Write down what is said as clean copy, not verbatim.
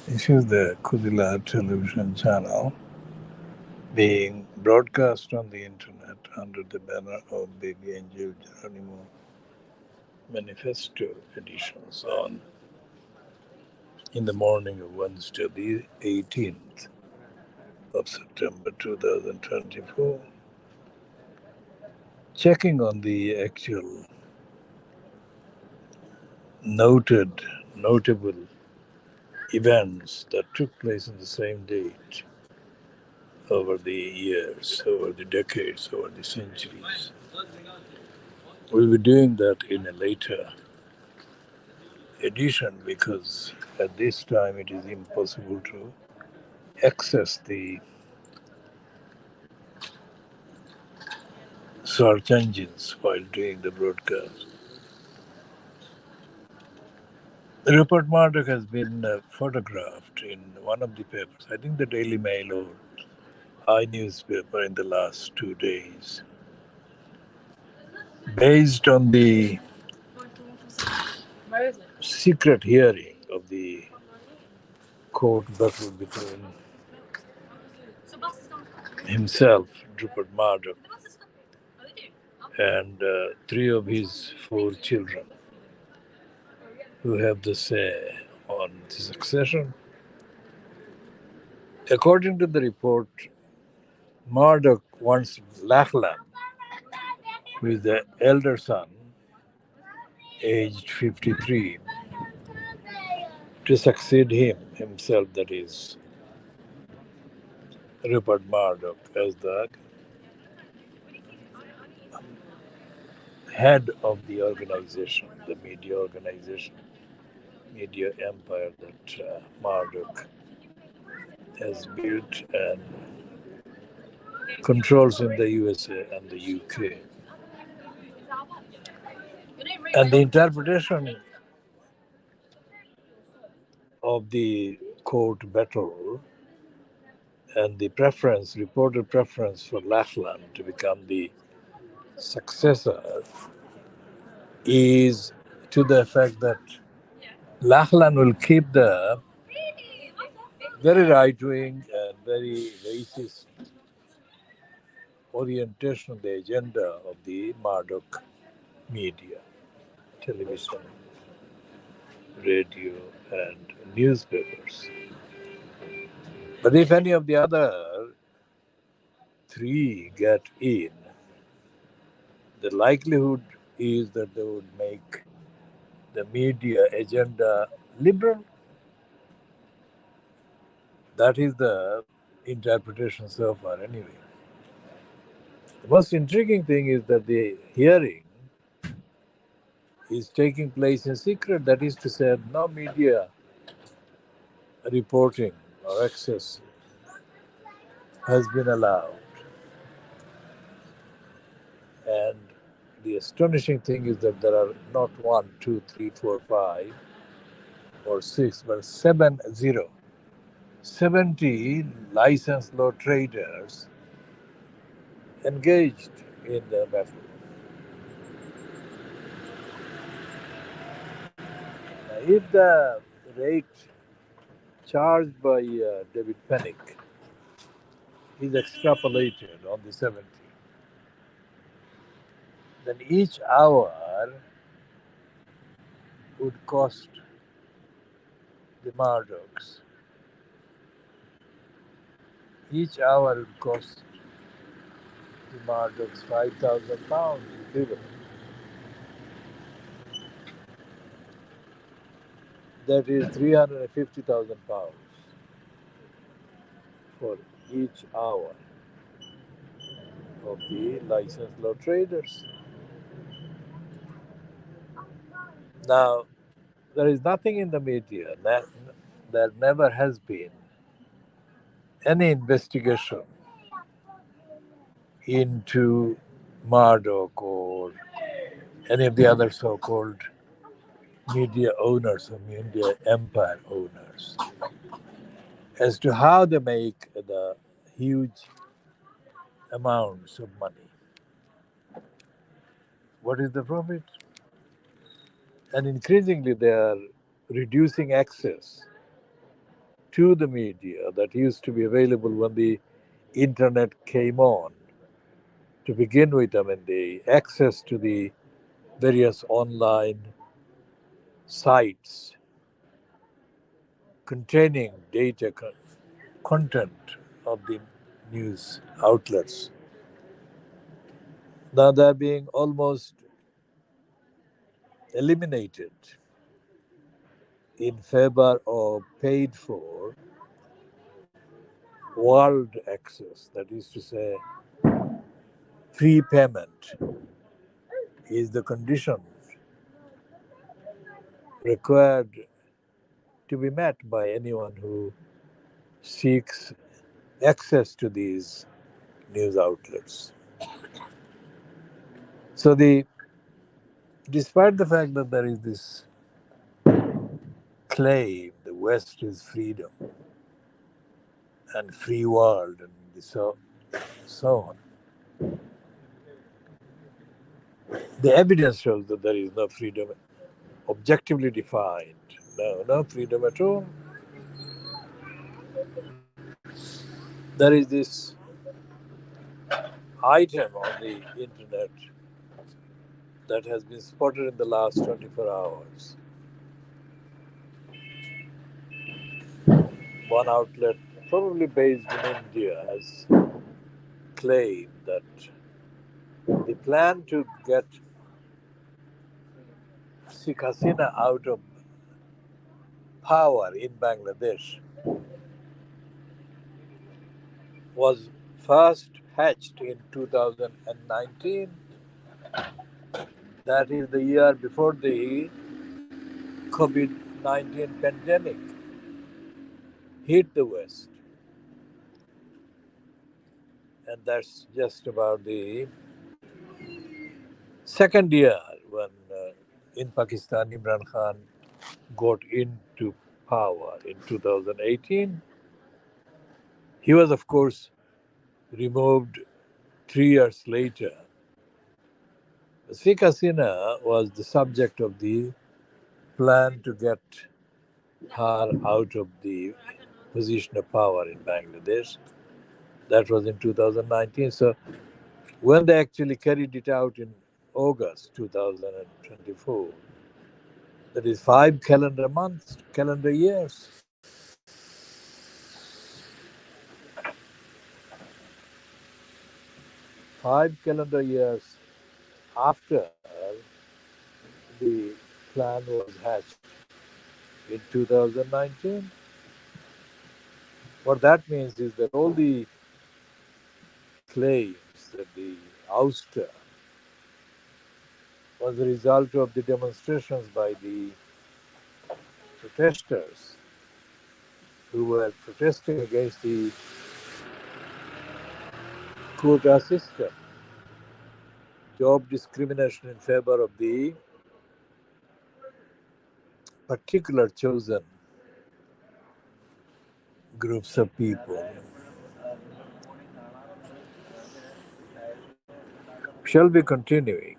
This is the Khoodeelaar television channel being broadcast on the internet under the banner of Babyangelgeronimomanifestoeditions on in the morning of Wednesday, the 18th of September 2024, checking on the actual notable events that took place on the same date over the years, over the decades, over the centuries. We'll be doing that in a later edition because at this time it is impossible to access the search engines while doing the broadcast. Rupert Murdoch has been photographed in one of the papers, I think the Daily Mail or I newspaper, in the last 2 days, based on the secret hearing of the court battle between himself, Rupert Murdoch, and three of his four children who have the say on the succession. According to the report, Murdoch wants Lachlan, who is the elder son, aged 53, to succeed himself, that is, Rupert Murdoch, as the head of the organization, the media empire that Murdoch has built and controls in the USA and the UK. And the interpretation of the court battle and the reported preference for Lachlan to become the successor is to the effect that Lachlan will keep the very right-wing and very racist orientation of the agenda of the Murdoch media, television, radio, and newspapers. But if any of the other three get in, the likelihood is that they would make the media agenda liberal. That is the interpretation so far, anyway. The most intriguing thing is that the hearing is taking place in secret. That is to say, no media reporting or access has been allowed. And the astonishing thing is that there are not 1, 2, 3, 4, 5, or 6, but 70 licensed law traders engaged in the battle. Now, if the rate charged by David Pennick is extrapolated on the 70, then each hour would cost the Murdochs. Each hour would cost the Murdochs £5,000 equivalent. That is £350,000 for each hour of the licensed law traders. Now, there is nothing in the media that there never has been any investigation into Murdoch or any of the other so-called media owners or media empire owners as to how they make the huge amounts of money. What is the profit? And increasingly they are reducing access to the media that used to be available when the internet came on. To begin with, I mean, the access to the various online sites containing data content of the news outlets. Now they're being almost eliminated in favor of paid for world access. That is to say, prepayment is the condition required to be met by anyone who seeks access to these news outlets. So despite the fact that there is this claim the West is freedom and free world and so on, the evidence shows that there is no freedom objectively defined. No freedom at all. There is this item on the internet that has been spotted in the last 24 hours. One outlet, probably based in India, has claimed that the plan to get Sheikh Hasina out of power in Bangladesh was first hatched in 2019. That is the year before the COVID-19 pandemic hit the West. And that's just about the second year when in Pakistan Imran Khan got into power in 2018. He was, of course, removed 3 years later. Sheikh Hasina was the subject of the plan to get her out of the position of power in Bangladesh. That was in 2019. So when they actually carried it out in August 2024, that is 5 calendar months, calendar years. 5 calendar years after the plan was hatched in 2019. What that means is that all the claims that the ouster was a result of the demonstrations by the protesters who were protesting against the quota system, job discrimination in favor of the particular chosen groups of people. Shall be continuing.